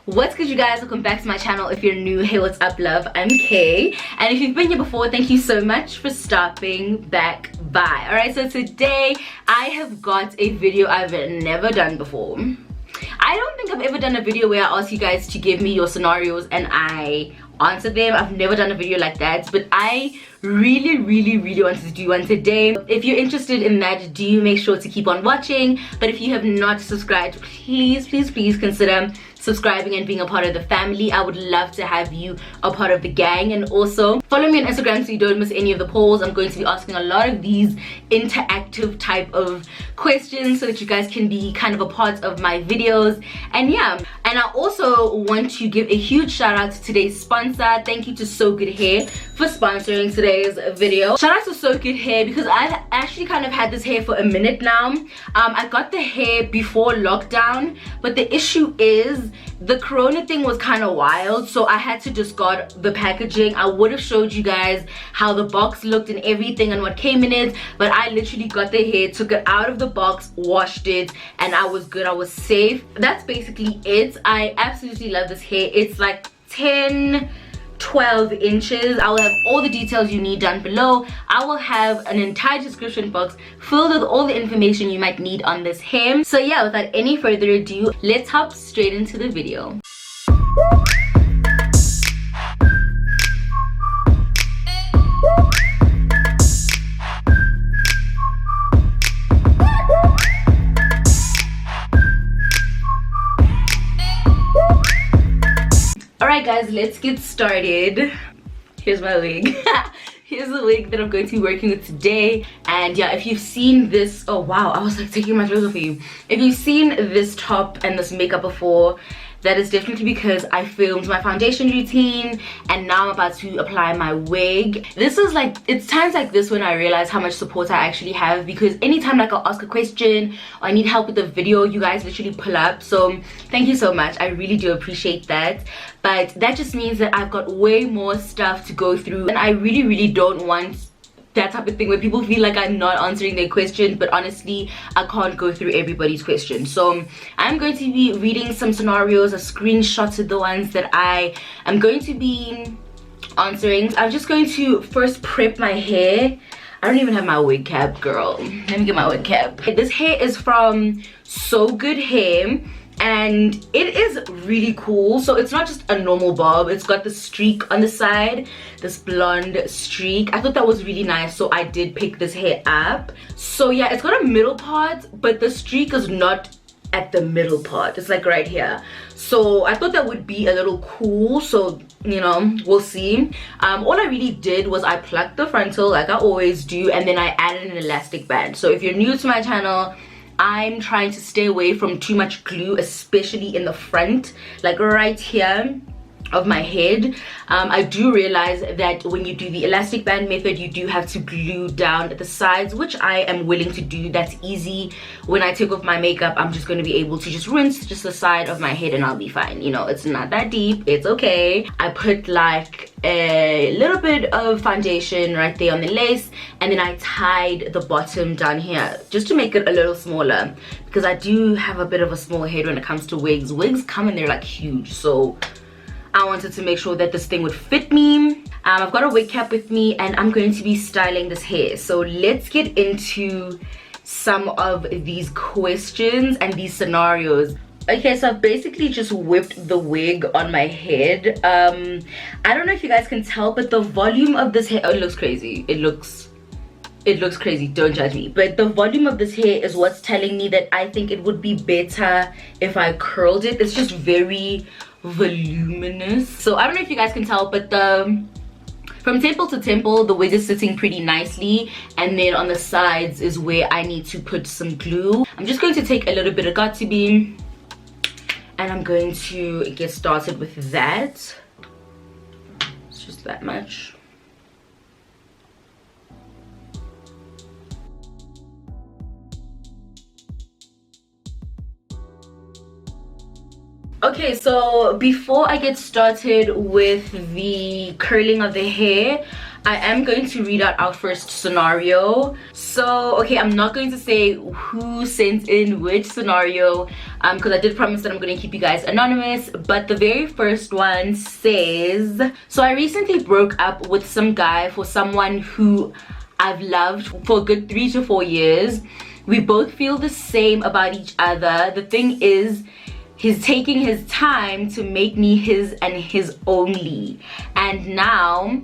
What's good, you guys? Welcome back to my channel. If you're new, hey, what's up, love? I'm Kay, and if you've been here before, thank you so much for stopping back by. All right, so today I have got a video I've never done before. I don't think I've ever done a video where I ask you guys to give me your scenarios and I answer them. I've never done a video like that, but I really wanted to do one today. If you're interested in that, do make sure to keep on watching. But if you have not subscribed, please consider subscribing and being a part of the family. I would love to have you a part of the gang. And also follow me on Instagram so you don't miss any of the polls. I'm going to be asking a lot of these interactive type of questions so that you guys can be kind of a part of my videos. And yeah, and I also want to give a huge shout out to today's sponsor. Thank you to SoGoodHair for sponsoring today's video. Shout out to SoGoodHair because I've actually kind of had this hair for a minute now. I got the hair before lockdown, but the issue is the corona thing was kind of wild, so I had to discard the packaging. I would have showed you guys how the box looked and everything and what came in it, but I literally got the hair, took it out of the box, washed it, and I was good. I was safe. That's basically it. I absolutely love this hair. It's like 12 inches. I will have all the details you need down below. I will have an entire description box filled with all the information you might need on this hair. So yeah, without any further ado, let's hop straight into the video. Alright guys, let's get started. Here's my wig. Here's the wig that I'm going to be working with today. And yeah, if you've seen this, oh wow, I was like taking my clothes off for you. If you've seen this top and this makeup before, that is definitely because I filmed my foundation routine and now I'm about to apply my wig. This is like, it's times like this when I realize how much support I actually have, because anytime like I'll ask a question or I need help with a video, you guys literally pull up. So thank you so much. I really do appreciate that. But that just means that I've got way more stuff to go through, and I really don't want that type of thing where people feel like I'm not answering their question. But honestly, I can't go through everybody's questions. So I'm going to be reading some scenarios. I screenshotted the ones that I am going to be answering. I'm just going to first prep my hair. I don't even have my wig cap, girl. Let me get my wig cap. This hair is from SoGoodHair, and it is really cool. So it's not just a normal bob, it's got the streak on the side, this blonde streak. I thought that was really nice, so I did pick this hair up. So yeah, it's got a middle part, but the streak is not at the middle part, it's like right here. So I thought that would be a little cool, so you know, we'll see. All I really did was I plucked the frontal like I always do, and then I added an elastic band. So if you're new to my channel, I'm trying to stay away from too much glue, especially in the front, like right here of my head. I do realize that when you do the elastic band method, you do have to glue down the sides, which I am willing to do. That's easy. When I take off my makeup, I'm just going to be able to just rinse just the side of my head and I'll be fine. You know, it's not that deep, it's okay. I put like a little bit of foundation right there on the lace, and then I tied the bottom down here just to make it a little smaller, because I do have a bit of a small head when it comes to wigs. Wigs come and they're like huge, so I wanted to make sure that this thing would fit me. I've got a wig cap with me and I'm going to be styling this hair. So let's get into some of these questions and these scenarios. Okay, so I've basically just whipped the wig on my head. I don't know if you guys can tell, but the volume of this hair, oh, it looks crazy. It looks crazy, don't judge me. But the volume of this hair is what's telling me that I think it would be better if I curled it. It's just very voluminous. So I don't know if you guys can tell, but from temple to temple, the wig is sitting pretty nicely, and then on the sides is where I need to put some glue. I'm just going to take a little bit of Got2b and I'm going to get started with that. It's just that much. Okay, so before I get started with the curling of the hair, I am going to read out our first scenario. So, okay, I'm not going to say who sent in which scenario because I did promise that I'm going to keep you guys anonymous. But the very first one says, so I recently broke up with some guy for someone who I've loved for a good 3 to 4 years. We both feel the same about each other. The thing is, he's taking his time to make me his and his only. And now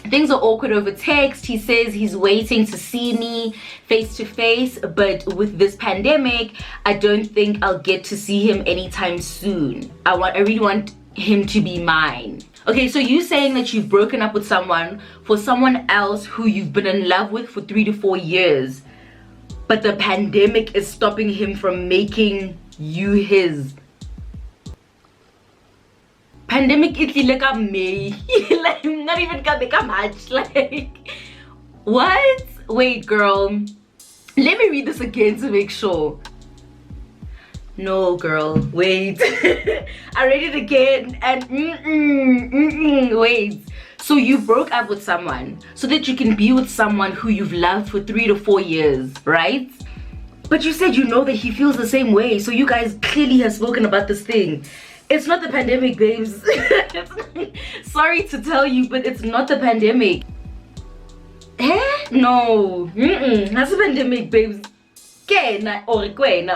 things are awkward over text. He says he's waiting to see me face to face, but with this pandemic, I don't think I'll get to see him anytime soon. I really want him to be mine. Okay, so you saying that you've broken up with someone for someone else who you've been in love with for 3 to 4 years, but the pandemic is stopping him from making you his. Pandemic is like me. Like, not even gonna much. Like, what? Wait, girl. Let me read this again to make sure. No, girl. Wait. I read it again and wait. So you broke up with someone so that you can be with someone who you've loved for 3 to 4 years, right? But you said you know that he feels the same way. So you guys clearly have spoken about this thing. It's not the pandemic, babes. Sorry to tell you, but it's not the pandemic. No. That's the pandemic, babes. Or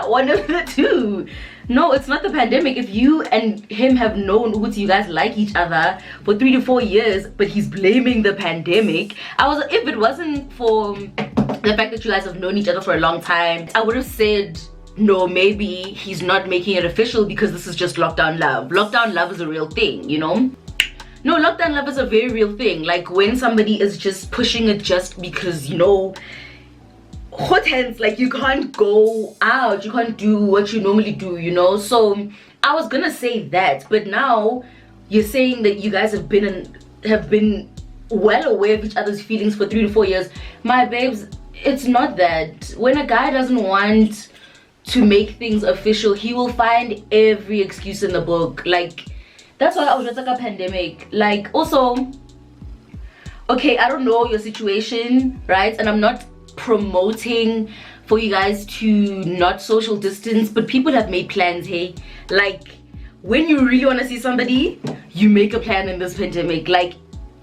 one of the two. No, it's not the pandemic. If you and him have known what you guys like each other for 3 to 4 years, but he's blaming the pandemic. If it wasn't for the fact that you guys have known each other for a long time, I would have said, no, maybe he's not making it official because this is just lockdown love. Lockdown love is a real thing, you know? No, lockdown love is a very real thing. Like when somebody is just pushing it just because, you know, hot hands, like you can't go out, you can't do what you normally do, you know? So I was gonna say that, but now you're saying that you guys have been well aware of each other's feelings for 3 to 4 years. My babes, it's not that. When a guy doesn't want to make things official, he will find every excuse in the book. Like, that's why I was just like a pandemic. Like, also, okay, I don't know your situation, right? And I'm not promoting for you guys to not social distance, but people have made plans. Hey, like when you really want to see somebody, you make a plan in this pandemic. Like,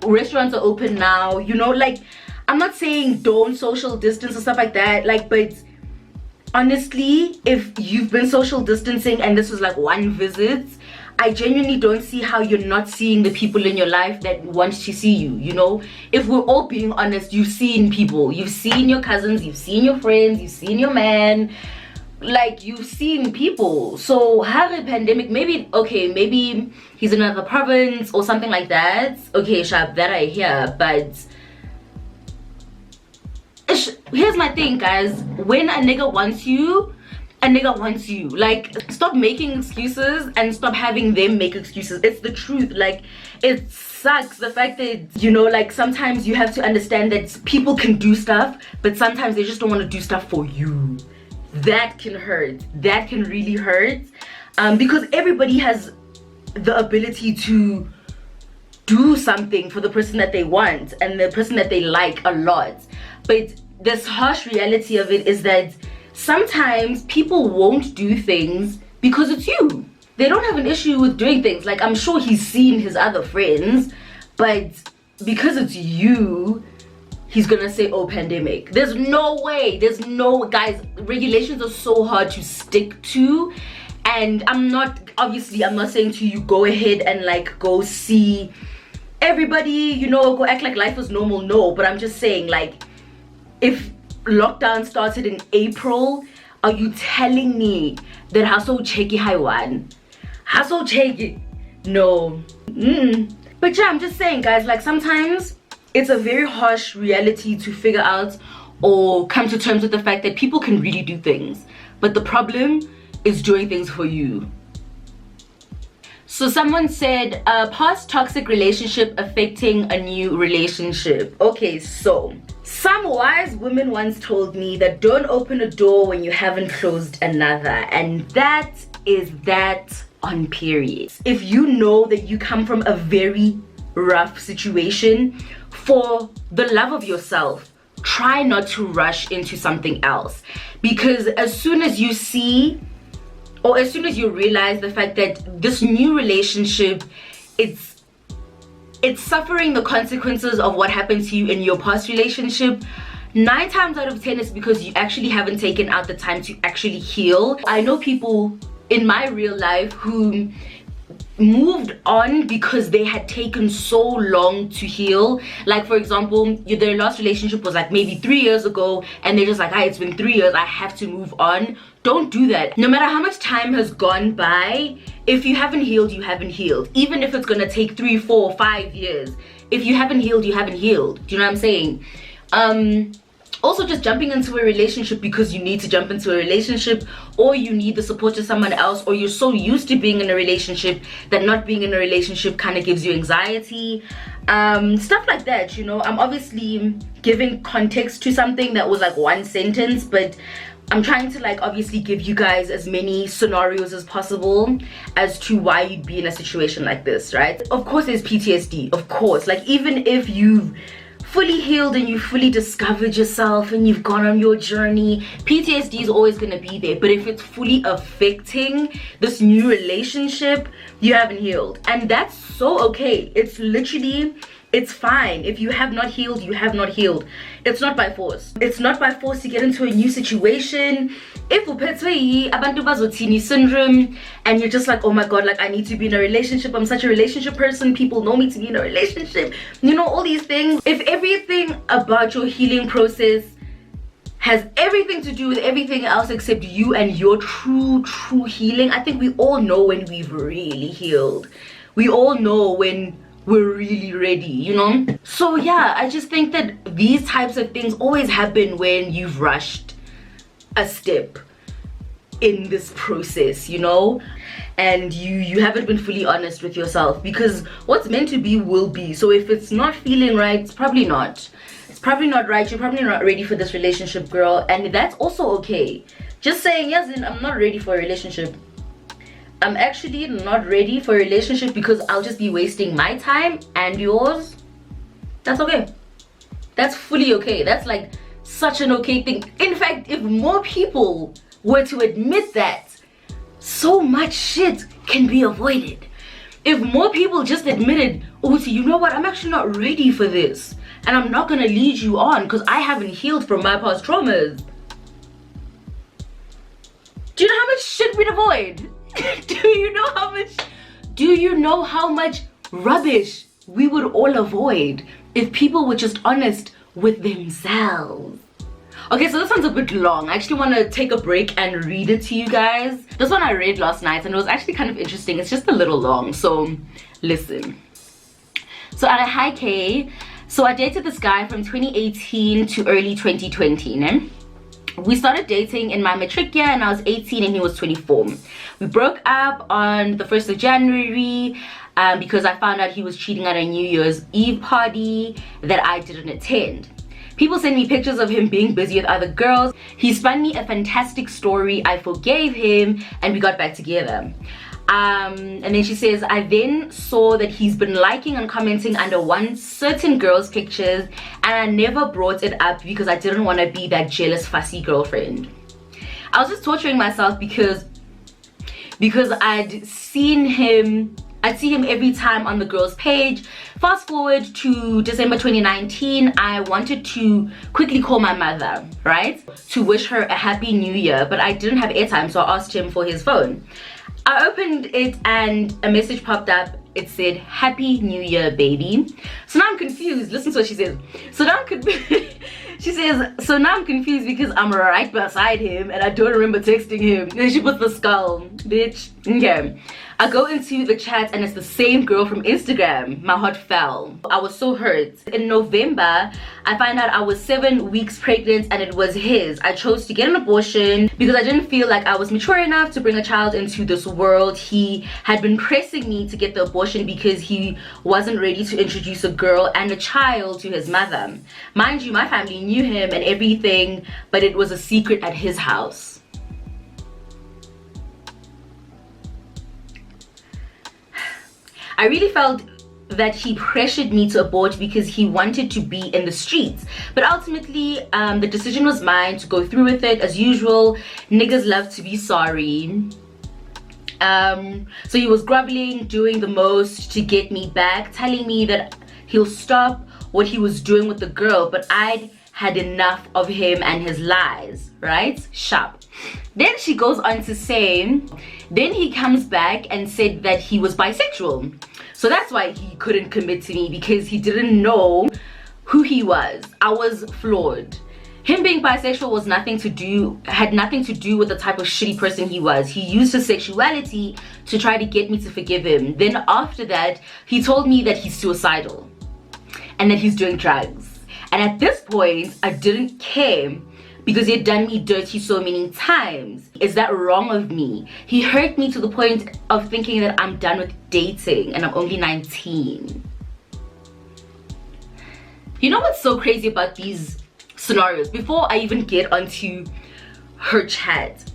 restaurants are open now, you know? Like, I'm not saying don't social distance or stuff like that, like, but honestly, if you've been social distancing and this was like one visit, I genuinely don't see how you're not seeing the people in your life that want to see you, you know? If we're all being honest, you've seen people. You've seen your cousins, you've seen your friends, you've seen your man. Like, you've seen people. So, have a pandemic, maybe, okay, maybe he's in another province or something like that. Okay, sharp, that I hear, but here's my thing, guys. When a nigga wants you, a nigga wants you. Like, stop making excuses and stop having them make excuses. It's the truth. Like, it sucks the fact that, you know, like sometimes you have to understand that people can do stuff, but sometimes they just don't want to do stuff for you. That can hurt. That can really hurt, because everybody has the ability to do something for the person that they want and the person that they like a lot. But this harsh reality of it is that sometimes people won't do things because it's you. They don't have an issue with doing things. Like, I'm sure he's seen his other friends, but because it's you, he's gonna say, oh, pandemic. There's no way. There's no, guys, regulations are so hard to stick to. And I'm not saying to you, go ahead and like go see everybody, you know, go act like life is normal. No, but I'm just saying, like, if lockdown started in April, are you telling me that haso cheki haiwan? Haso cheki? No. But yeah, I'm just saying, guys, like sometimes it's a very harsh reality to figure out or come to terms with the fact that people can really do things, but the problem is doing things for you. So someone said, past toxic relationship affecting a new relationship. Okay, so some wise women once told me that don't open a door when you haven't closed another, and that is that on period. If you know that you come from a very rough situation, for the love of yourself, try not to rush into something else. Because as soon as you see, or as soon as you realize the fact that this new relationship, it's suffering the consequences of what happened to you in your past relationship, 9 times out of 10 is because you actually haven't taken out the time to actually heal. I know people in my real life who moved on because they had taken so long to heal. Like, for example, their last relationship was like maybe 3 years ago, and they're just like, it's been 3 years, I have to move on. Don't do that. No matter how much time has gone by, if you haven't healed, you haven't healed. Even if it's gonna take 3, 4, 5 years, if you haven't healed, you haven't healed. Do you know what I'm saying? Also, just jumping into a relationship because you need to jump into a relationship, or you need the support of someone else, or you're so used to being in a relationship that not being in a relationship kind of gives you anxiety, stuff like that, you know. I'm obviously giving context to something that was like one sentence, but I'm trying to like obviously give you guys as many scenarios as possible as to why you'd be in a situation like this, right? Of course there's PTSD, of course. Like, even if you've fully healed and you fully discovered yourself and you've gone on your journey, PTSD is always going to be there. But if it's fully affecting this new relationship, you haven't healed, and that's so okay. It's literally, it's fine. If you have not healed, you have not healed. It's not by force. It's not by force to get into a new situation. If abantu bazotini syndrome, and you're just like, oh my god, like I need to be in a relationship, I'm such a relationship person, people know me to be in a relationship, you know, all these things. If everything about your healing process has everything to do with everything else except you and your true healing, I think we all know when we've really healed. We all know when we're really ready, you know. So yeah, I just think that these types of things always happen when you've rushed a step in this process, you know, and you haven't been fully honest with yourself, because what's meant to be will be. So if it's not feeling right, it's probably not right. You're probably not ready for this relationship, girl, and that's also okay. Just saying, yes, I'm not ready for a relationship, I'm actually not ready for a relationship, because I'll just be wasting my time and yours. That's okay. That's fully okay. That's like such an okay thing. In fact, if more people were to admit that, so much shit can be avoided. If more people just admitted, oh, you know what, I'm actually not ready for this, and I'm not gonna lead you on because I haven't healed from my past traumas. Do you know how much shit we'd avoid? Do you know how much rubbish we would all avoid if people were just honest with themselves? Okay, so this one's a bit long. I actually want to take a break and read it to you guys. This one I read last night and it was actually kind of interesting. It's just a little long, so listen. So hi Kay. So I dated this guy from 2018 to early 2020, né? We started dating in my matric year and I was 18 and he was 24. We broke up on the 1st of January because I found out he was cheating at a New Year's Eve party that I didn't attend. People send me pictures of him being busy with other girls. He spun me a fantastic story. I forgave him and we got back together. And then she says, I then saw that he's been liking and commenting under one certain girl's pictures, and I never brought it up because I didn't want to be that jealous, fussy girlfriend. I was just torturing myself because I'd see him every time on the girl's page. Fast forward to December 2019, I wanted to quickly call my mother, right, to wish her a happy new year, but I didn't have airtime, so I asked him for his phone. I opened it and a message popped up. It said, Happy New Year, baby. So now I'm confused. Listen to what she says. So now I'm confused. She says, so now I'm confused because I'm right beside him and I don't remember texting him. Then she puts the skull, bitch. Okay. I go into the chat and it's the same girl from Instagram. My heart fell. I was so hurt. In November, I find out I was 7 weeks pregnant and it was his. I chose to get an abortion because I didn't feel like I was mature enough to bring a child into this world. He had been pressing me to get the abortion because he wasn't ready to introduce a girl and a child to his mother. Mind you, my family knew him and everything, but it was a secret at his house. I really felt that he pressured me to abort because he wanted to be in the streets. But ultimately, the decision was mine to go through with it. As usual, niggas love to be sorry. So he was groveling, doing the most to get me back, telling me that he'll stop what he was doing with the girl, but I'd had enough of him and his lies, right? Sharp. Then she goes on to say, then he comes back and said that he was bisexual. So that's why he couldn't commit to me, because he didn't know who he was. I was flawed. Him being bisexual had nothing to do with the type of shitty person he was. He used his sexuality to try to get me to forgive him. Then after that, he told me that he's suicidal and that he's doing drugs. And at this point, I didn't care because he had done me dirty so many times. Is that wrong of me? He hurt me to the point of thinking that I'm done with dating and I'm only 19. You know what's so crazy about these scenarios? Before I even get onto her chat,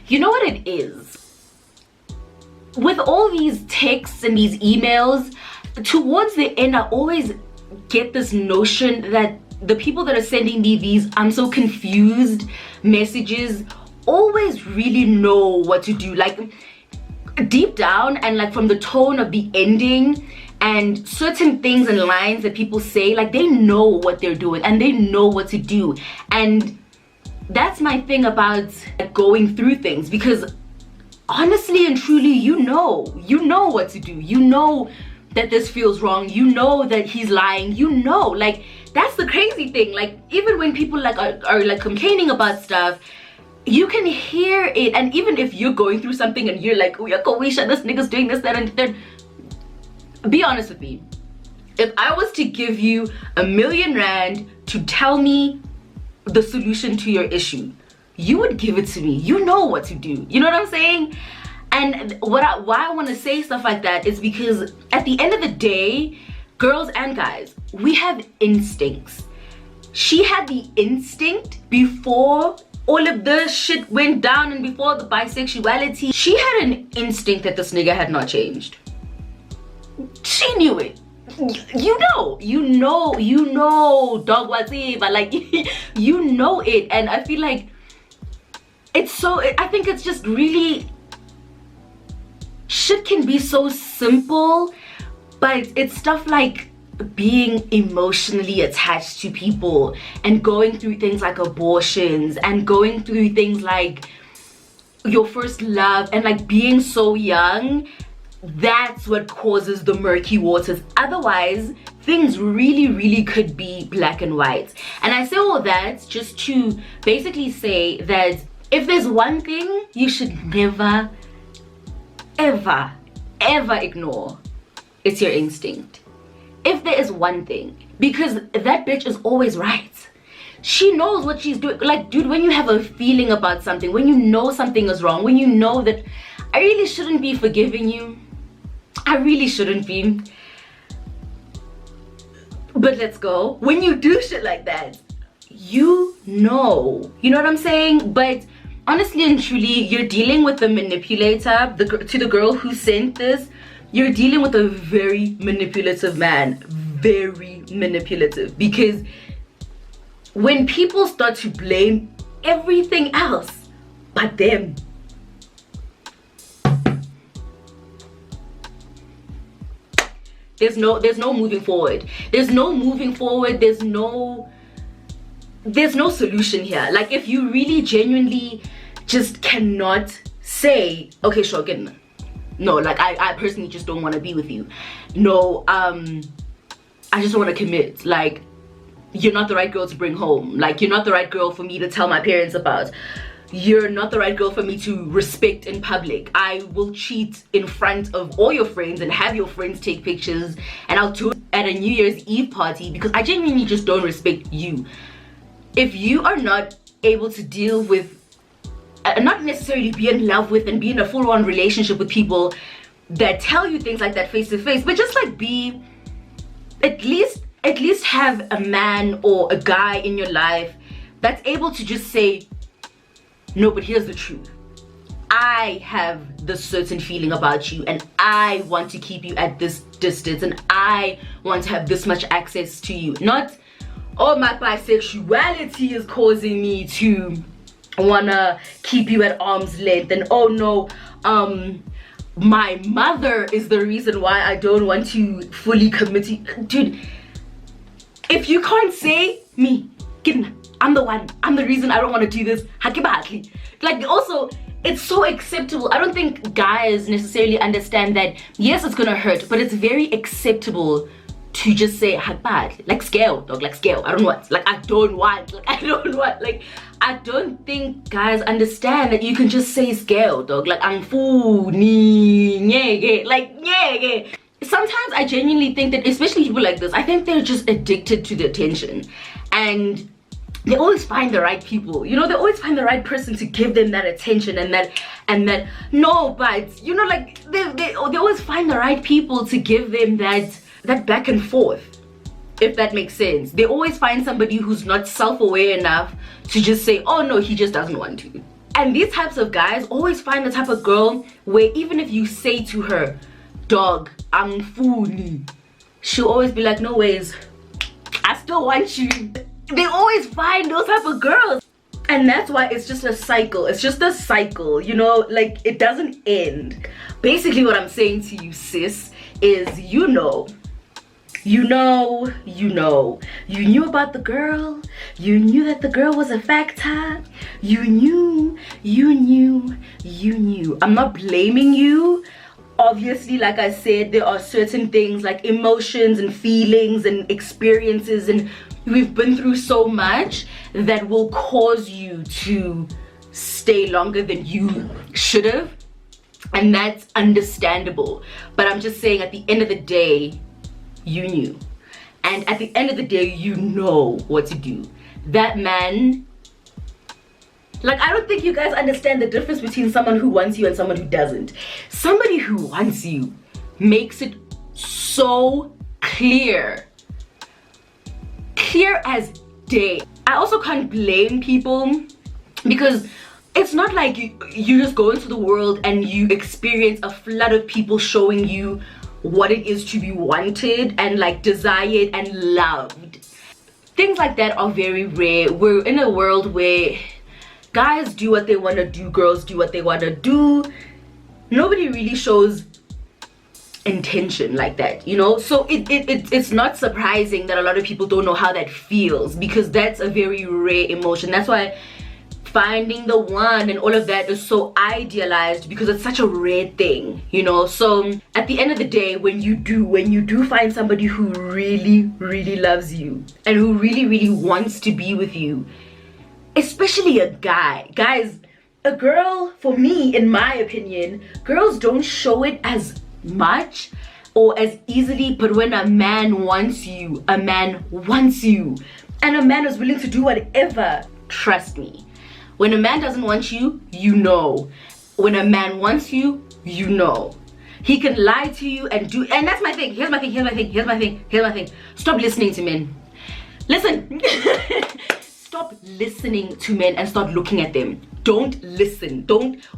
you know what it is? With all these texts and these emails, towards the end, I always get this notion that the people that are sending me these I'm so confused messages always really know what to do. Like, deep down, and like from the tone of the ending and certain things and lines that people say, like, they know what they're doing and they know what to do. And that's my thing about going through things, because honestly and truly, you know what to do. You know that this feels wrong. You know that he's lying. You know, like, that's the crazy thing. Like, even when people like are like complaining about stuff, you can hear it. And even if you're going through something and you're like, oh yeah, Kowisha, this nigga's doing this, that, and that, be honest with me. If I was to give you R1,000,000 to tell me the solution to your issue, you would give it to me. You know what to do. You know what I'm saying? And why I want to say stuff like that is because at the end of the day, girls and guys, we have instincts. She had the instinct before all of the shit went down and before the bisexuality. She had an instinct that this nigga had not changed. She knew it. You know, dog whatever, like, you know it. And I feel like I think it's just really, shit can be so simple, but it's stuff like being emotionally attached to people and going through things like abortions and going through things like your first love and like being so young. That's what causes the murky waters. Otherwise, things really could be black and white. And I say all that just to basically say that if there's one thing you should never, ever ignore, it's your instinct. If there is one thing, because that bitch is always right. She knows what she's doing. Like, dude, when you have a feeling about something, when you know something is wrong, when you know that I really shouldn't be forgiving you, I really shouldn't be, but let's go. When you do shit like that, you know what I'm saying? But honestly and truly, you're dealing with the manipulator. To the girl who sent this, you're dealing with a very manipulative man. Very manipulative. Because when people start to blame everything else but them, there's no moving forward. There's no moving forward. There's no solution here. Like, if you really genuinely just cannot say, okay, sure, good, no, like, I personally just don't want to be with you. No, I just don't want to commit. Like, you're not the right girl to bring home. Like, you're not the right girl for me to tell my parents about. You're not the right girl for me to respect in public. I will cheat in front of all your friends and have your friends take pictures, and I'll do it at a New Year's Eve party because I genuinely just don't respect you. If you are not able to deal with, not necessarily be in love with and be in a full-on relationship with people that tell you things like that face to face, but just like be, at least have a man or a guy in your life that's able to just say, no, but here's the truth. I have this certain feeling about you and I want to keep you at this distance and I want to have this much access to you. Not, oh, my bisexuality is causing me to wanna keep you at arm's length, and oh no, my mother is the reason why I don't want to fully commit to you. Dude, if you can't say me, I'm the one, I'm the reason I don't want to do this, like, also it's so acceptable. I don't think guys necessarily understand that yes, it's gonna hurt, but it's very acceptable to just say like scale, dog, like scale. I don't want, like I don't want, like I don't think guys understand that you can just say scale, dog, like I'm fool like sometimes I genuinely think that, especially people like this, I think they're just addicted to the attention, and they always find the right people, you know, they always find the right person to give them that attention and that no, but you know, like they always find the right people to give them that back and forth, if that makes sense. They always find somebody who's not self-aware enough to just say, oh no, he just doesn't want to. And these types of guys always find the type of girl where even if you say to her, dog, I'm fooling, she'll always be like, no ways, I still want you. They always find those type of girls, and that's why it's just a cycle. It's just a cycle, you know, like it doesn't end. Basically what I'm saying to you, sis, is you knew about the girl, you knew that the girl was a factor, you knew. I'm not blaming you. Obviously, like I said, there are certain things like emotions and feelings and experiences, and we've been through so much that will cause you to stay longer than you should have, and that's understandable. But I'm just saying, at the end of the day, you knew, and at the end of the day, you know what to do. That man, like, I don't think you guys understand the difference between someone who wants you and someone who doesn't. Somebody who wants you makes it so clear as day. I also can't blame people, because it's not like you just go into the world and you experience a flood of people showing you what it is to be wanted and like desired and loved. Things like that are very rare. We're in a world where guys do what they want to do, girls do what they want to do. Nobody really shows intention like that, you know. So it's not surprising that a lot of people don't know how that feels, because that's a very rare emotion. That's why finding the one and all of that is so idealized, because it's such a rare thing, you know. So at the end of the day, when you do find somebody who really loves you and who really wants to be with you, especially a guy, guys, a girl, for me, in my opinion, girls don't show it as much or as easily, but when a man wants you, a man wants you, and a man is willing to do whatever, trust me. When a man doesn't want you, you know. When a man wants you, you know. He can lie to you and do, and that's my thing. Here's my thing. Stop listening to men. Listen. Stop listening to men and start looking at them. Don't listen.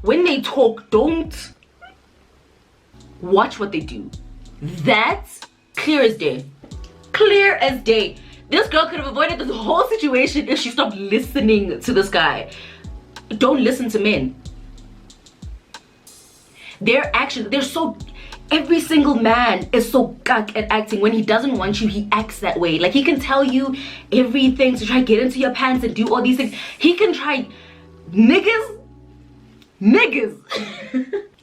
When they talk, don't watch what they do. That's clear as day. Clear as day. This girl could have avoided this whole situation if she stopped listening to this guy. Don't listen to men. Their actions, every single man is so gag at acting. When he doesn't want you, he acts that way. Like, he can tell you everything to try to get into your pants and do all these things. He can try. Niggas.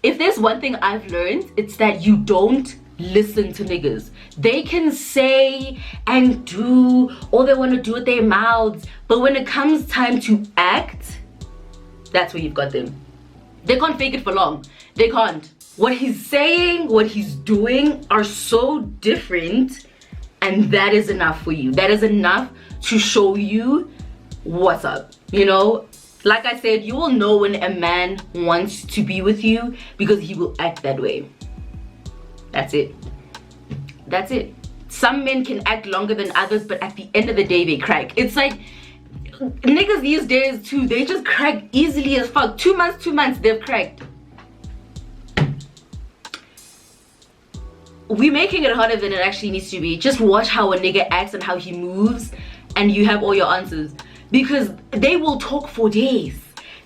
If there's one thing I've learned, it's that you don't listen to niggas. They can say and do all they want to do with their mouths, but when it comes time to act, that's where you've got them. They can't fake it for long. They can't. What he's saying, what he's doing are so different, and that is enough for you. That is enough to show you what's up, you know. Like I said, you will know when a man wants to be with you, because he will act that way. That's it. That's it. Some men can act longer than others, but at the end of the day, they crack. It's like, Niggas these days too, they just crack easily as fuck. 2 months, they've cracked. We're making it harder than it actually needs to be. Just watch how a nigga acts and how he moves, and you have all your answers. Because they will talk for days.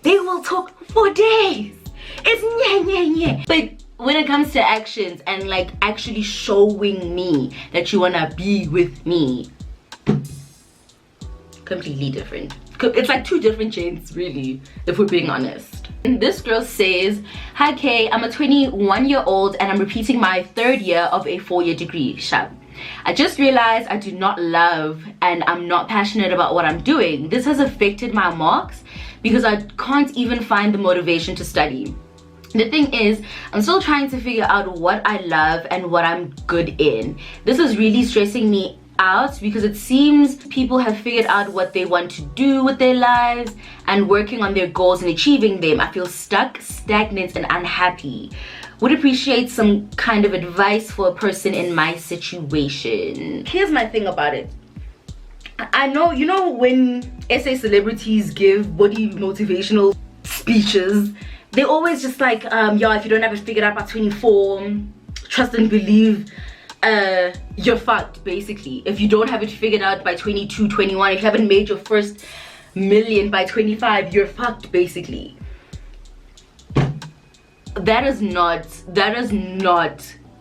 They will talk for days. It's yeah. But when it comes to actions and like actually showing me that you wanna be with me, completely different. It's like 2 different chains, really, if we're being honest. And this girl says, "Hi Kay, I'm a 21-year-old and I'm repeating my 3rd year of a 4-year degree. Shab. I just realized I do not love and I'm not passionate about what I'm doing. This has affected my marks because I can't even find the motivation to study. The thing is, I'm still trying to figure out what I love and what I'm good in. This is really stressing me out because it seems people have figured out what they want to do with their lives and working on their goals and achieving them. I feel stuck, stagnant, and unhappy. Would appreciate some kind of advice for a person in my situation." Here's my thing about it. I know, you know, when SA celebrities give body motivational speeches, they always just like, yeah, if you don't have it figured out by 24, trust and believe, you're fucked, basically. If you don't have it figured out by 22, 21, if you haven't made your first million by 25, you're fucked, basically. That is not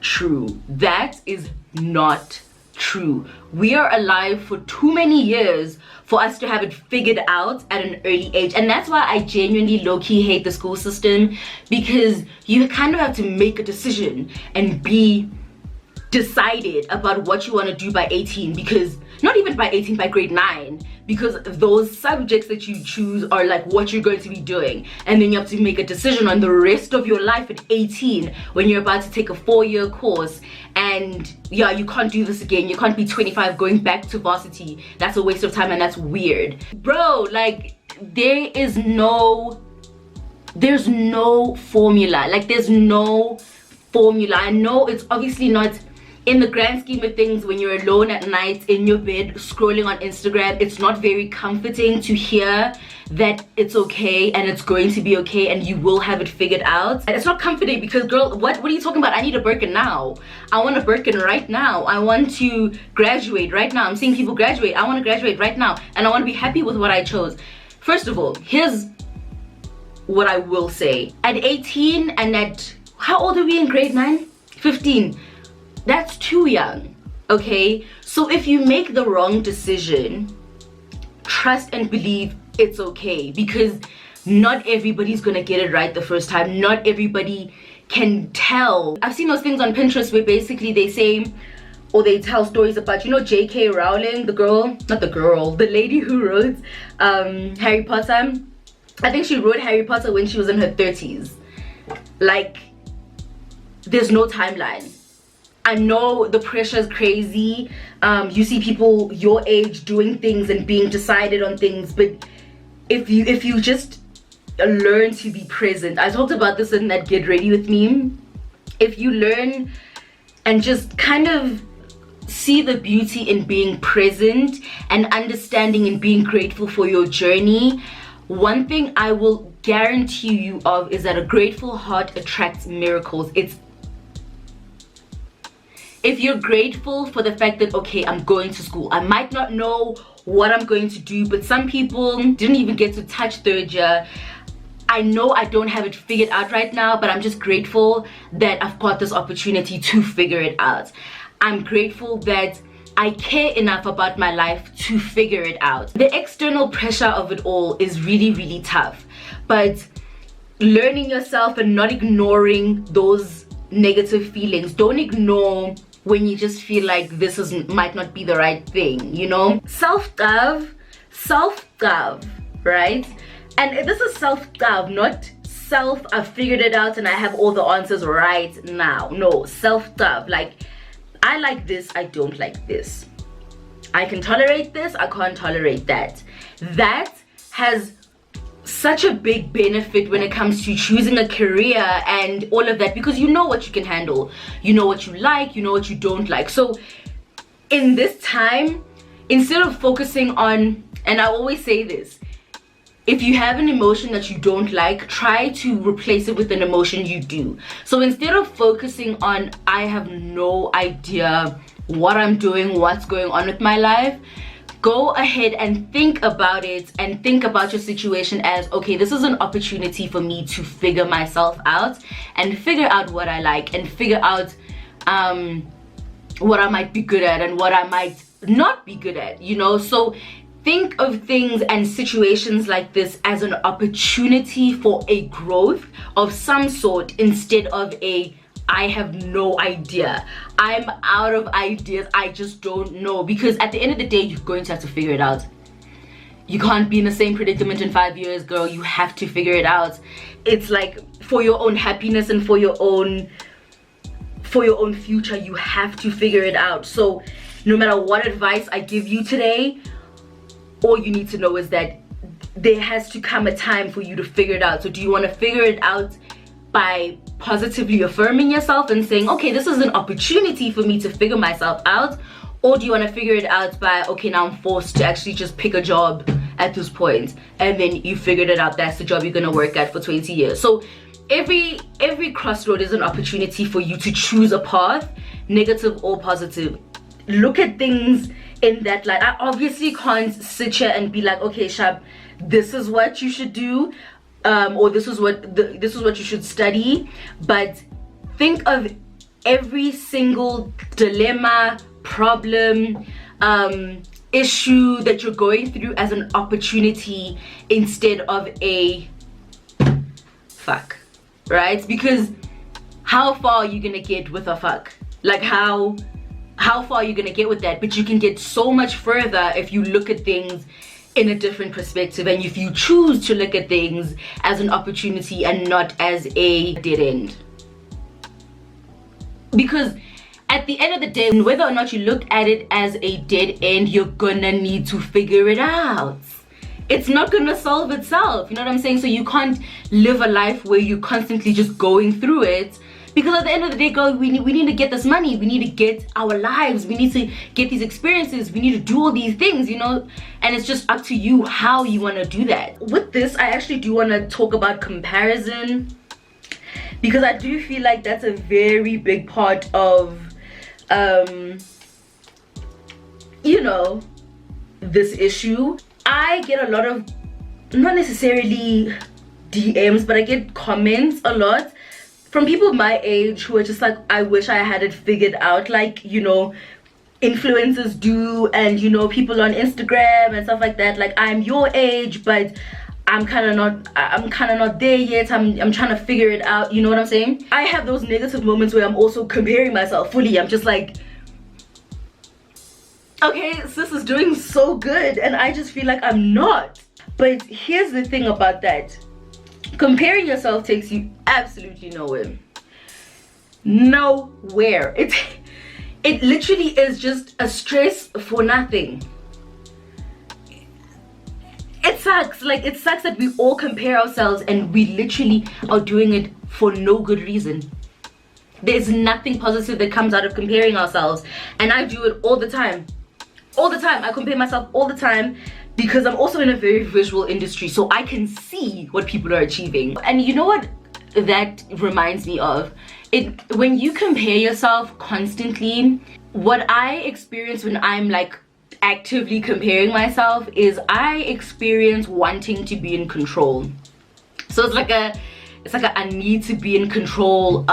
true. That is not true. We are alive for too many years for us to have it figured out at an early age, and that's why I genuinely low-key hate the school system, because you kind of have to make a decision and be decided about what you want to do by 18, because not even by 18, by grade 9, because those subjects that you choose are like what you're going to be doing, and then you have to make a decision on the rest of your life at 18 when you're about to take a 4-year course. And yeah, you can't do this again. You can't be 25 going back to varsity. That's a waste of time and that's weird, bro. Like there's no formula. Like there's no formula. I know it's obviously not in the grand scheme of things. When you're alone at night in your bed scrolling on Instagram, it's not very comforting to hear that it's okay and it's going to be okay and you will have it figured out. And it's not comforting because, girl, what are you talking about? I need a Birkin now. I want a Birkin right now. I want to graduate right now. I'm seeing people graduate. I want to graduate right now, and I want to be happy with what I chose. First of all, here's what I will say. At 18 and at, how old are we in grade 9? 15. That's too young, okay? So if you make the wrong decision, trust and believe it's okay, because not everybody's gonna get it right the first time. Not everybody can tell. I've seen those things on Pinterest where basically they say, or they tell stories about, you know, J.K. Rowling, the lady who wrote Harry Potter. I think she wrote Harry Potter when she was in her 30s. Like, there's no timeline. I know the pressure is crazy. You see people your age doing things and being decided on things, but if you just learn to be present. I talked about this in that Get Ready With Me. If you learn and just kind of see the beauty in being present and understanding and being grateful for your journey, one thing I will guarantee you of is that a grateful heart attracts miracles. If you're grateful for the fact that, okay, I'm going to school, I might not know what I'm going to do, but some people didn't even get to touch 3rd year. I know I don't have it figured out right now, but I'm just grateful that I've got this opportunity to figure it out. I'm grateful that I care enough about my life to figure it out. The external pressure of it all is really, really tough, but learning yourself and not ignoring those negative feelings. Don't ignore when you just feel like this might not be the right thing, you know? Self-love, right? And this is self-love, not I've figured it out and I have all the answers right now. No, self-love, like, I like this, I don't like this. I can tolerate this, I can't tolerate that. That has such a big benefit when it comes to choosing a career and all of that, because you know what you can handle, you know what you like, you know what you don't like. So in this time, instead of focusing on, and I always say this, if you have an emotion that you don't like, try to replace it with an emotion you do. So instead of focusing on, I have no idea what I'm doing, what's going on with my life, go ahead and think about it, and think about your situation as, okay, this is an opportunity for me to figure myself out and figure out what I like, and figure out what I might be good at and what I might not be good at, you know. So think of things and situations like this as an opportunity for a growth of some sort, instead of a, I have no idea, I'm out of ideas, I just don't know. Because at the end of the day, you're going to have to figure it out. You can't be in the same predicament in 5 years, girl. You have to figure it out. It's like, for your own happiness and for your own future, you have to figure it out. So no matter what advice I give you today, all you need to know is that there has to come a time for you to figure it out. So do you want to figure it out by positively affirming yourself and saying, okay, this is an opportunity for me to figure myself out? Or do you want to figure it out by, okay, now I'm forced to actually just pick a job at this point, and then you figured it out, that's the job you're going to work at for 20 years. So every crossroad is an opportunity for you to choose a path, negative or positive. Look at things in that light. I obviously can't sit here and be like, okay, Shab, this is what you should do, or this is what you should study. But think of every single dilemma, problem, issue that you're going through as an opportunity instead of a fuck, right? Because how far are you gonna get with a fuck? Like, how far are you gonna get with that? But you can get so much further if you look at things in a different perspective, and if you choose to look at things as an opportunity and not as a dead end. Because at the end of the day, whether or not you look at it as a dead end, you're gonna need to figure it out. It's not gonna solve itself, you know what I'm saying? So you can't live a life where you're constantly just going through it, because at the end of the day, girl, we need to get this money, we need to get our lives, we need to get these experiences, we need to do all these things, you know. And it's just up to you how you want to do that. With this, I actually do want to talk about comparison, because I do feel like that's a very big part of you know, this issue. I get a lot of, not necessarily DMs, but I get comments a lot from people my age who are just like, I wish I had it figured out, like, you know, influencers do, and you know, people on Instagram and stuff like that. Like, I'm your age, but I'm kind of not there yet. I'm trying to figure it out, you know what I'm saying? I have those negative moments where I'm also comparing myself fully. I'm just like, okay, sis is doing so good and I just feel like I'm not. But here's the thing about that. Comparing yourself takes you absolutely nowhere. Nowhere. It literally is just a stress for nothing. It sucks. Like, it sucks that we all compare ourselves and we literally are doing it for no good reason. There's nothing positive that comes out of comparing ourselves, and I do it all the time. All the time. I compare myself all the time, because I'm also in a very visual industry, so I can see what people are achieving. And you know what that reminds me of? When you compare yourself constantly, what I experience when I'm like actively comparing myself is I experience wanting to be in control. So it's like a I need to be in control.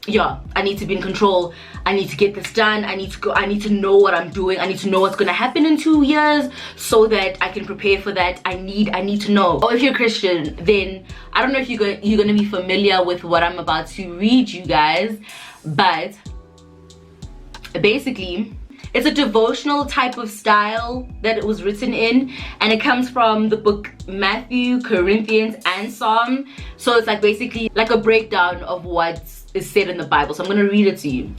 Yeah, I need to be in control. I need to get this done. I need to know what I'm doing. I need to know what's gonna happen in 2 years so that I can prepare for that. I need to know. Or if you're Christian, then I don't know if you're gonna be familiar with what I'm about to read you guys, but basically it's a devotional type of style that it was written in, and it comes from the book Matthew, Corinthians, and Psalm. So it's like basically like a breakdown of what is said in the Bible. So I'm going to read it to you.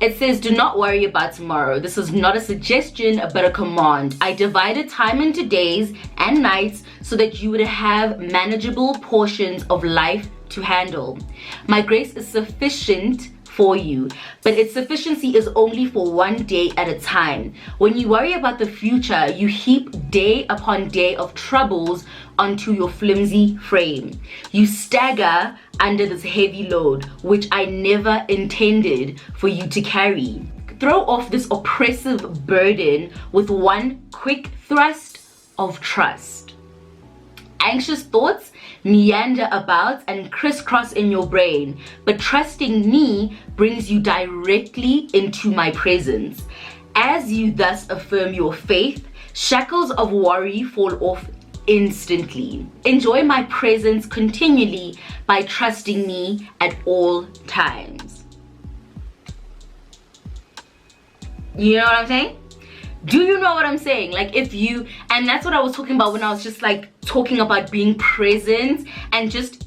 It says, do not worry about tomorrow. This is not a suggestion, but a command. I divided time into days and nights so that you would have manageable portions of life to handle. My grace is sufficient for you, but its sufficiency is only for one day at a time. When you worry about the future, you heap day upon day of troubles onto your flimsy frame. You stagger under this heavy load, which I never intended for you to carry. Throw off this oppressive burden with one quick thrust of trust. Anxious thoughts meander about and crisscross in your brain, but trusting me brings you directly into my presence. As you thus affirm your faith, shackles of worry fall off instantly. Enjoy my presence continually by trusting me at all times. You know what I'm saying? Do you know what I'm saying? Like, if you, and that's what I was talking about when I was just like talking about being present and just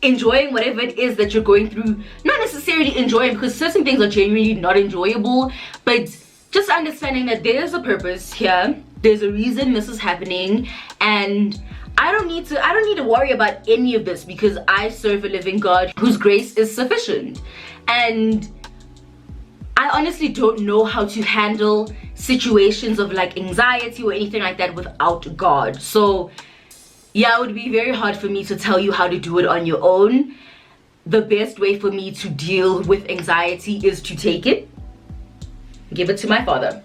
enjoying whatever it is that you're going through. Not necessarily enjoying, because certain things are genuinely not enjoyable, but just understanding that there's a purpose here, there's a reason this is happening, and I don't need to worry about any of this, because I serve a living God whose grace is sufficient. And I honestly don't know how to handle situations of like anxiety or anything like that without God. So yeah, it would be very hard for me to tell you how to do it on your own. The best way for me to deal with anxiety is to take it, give it to my Father,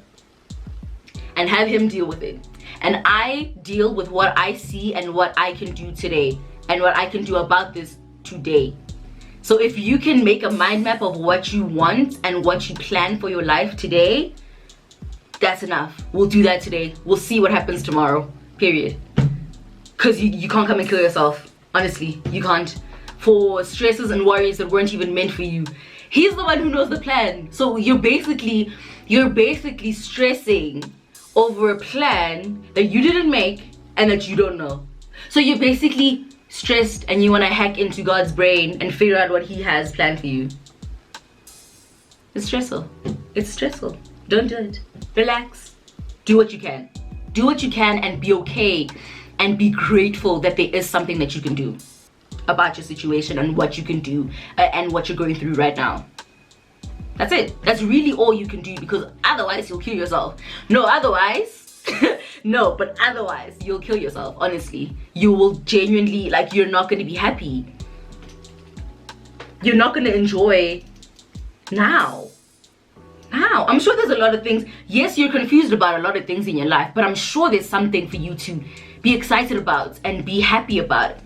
and have him deal with it. And I deal with what I see and what I can do today and what I can do about this today. So if you can make a mind map of what you want and what you plan for your life today, that's enough. We'll do that today. We'll see what happens tomorrow, period. Because you can't come and kill yourself. Honestly, you can't. For stresses and worries that weren't even meant for you. He's the one who knows the plan. So you're basically stressing over a plan that you didn't make and that you don't know. So you're basically stressed and you want to hack into God's brain and figure out what he has planned for you. It's stressful. It's stressful. Don't do it. Relax. Do what you can. Do what you can and be okay, and be grateful that there is something that you can do about your situation and what you can do and what you're going through right now. That's it. That's really all you can do, because otherwise you'll kill yourself. No, otherwise no, but otherwise you'll kill yourself. Honestly, you will genuinely, like, you're not going to be happy. You're not going to enjoy now. I'm sure there's a lot of things. Yes, you're confused about a lot of things in your life, but I'm sure there's something for you to be excited about and be happy about.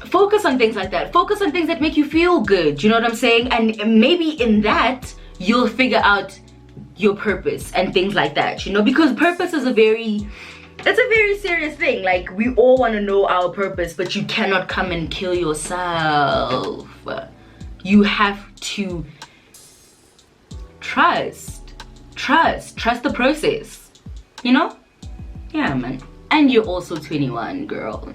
Focus on things like that. Focus on things that make you feel good. You know what I'm saying? And maybe in that you'll figure out your purpose and things like that, you know, because purpose is a very serious thing. Like, we all want to know our purpose, but you cannot come and kill yourself. You have to trust the process, you know? Yeah, man. And you're also 21, girl.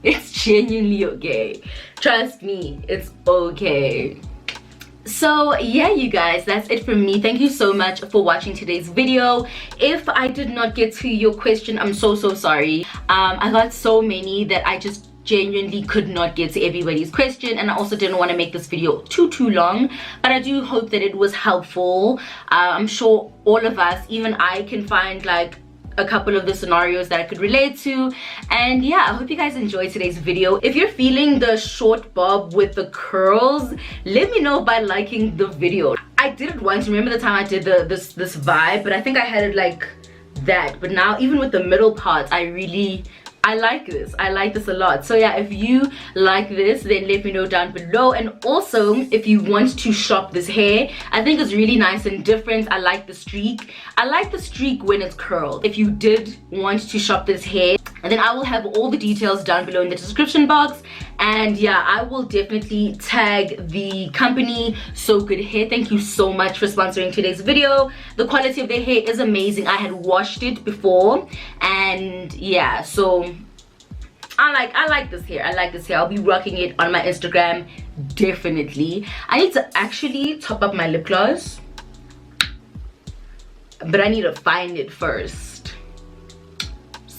It's genuinely okay. Trust me, it's okay. So yeah, you guys, that's it from me. Thank you so much for watching today's video. If I did not get to your question, I'm so sorry. I got so many that I just genuinely could not get to everybody's question, and I also didn't want to make this video too long, but I do hope that it was helpful. I'm sure all of us, even I, can find like a couple of the scenarios that I could relate to. And yeah, I hope you guys enjoyed today's video. If you're feeling the short bob with the curls, let me know by liking the video. I did it once. Remember the time I did this vibe, but I think I had it like that. But now, even with the middle part, I like this. I like this a lot. So yeah, if you like this, then let me know down below. And also, if you want to shop this hair, I think it's really nice and different. I like the streak. I like the streak when it's curled. If you did want to shop this hair, and then I will have all the details down below in the description box. And yeah, I will definitely tag the company SoGoodHair. Thank you so much for sponsoring today's video. The quality of their hair is amazing. I had washed it before, and yeah, so I like this hair. I like this hair. I'll be rocking it on my Instagram, definitely. I need to actually top up my lip gloss, but I need to find it first.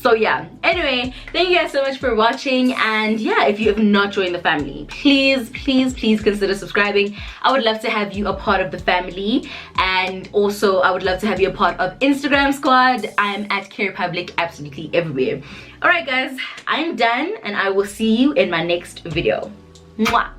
So yeah, anyway, thank you guys so much for watching, and yeah, if you have not joined the family, please consider subscribing. I would love to have you a part of the family, and also I would love to have you a part of Instagram squad. I'm at Care Public absolutely everywhere. All right guys, I'm done, and I will see you in my next video. Mwah.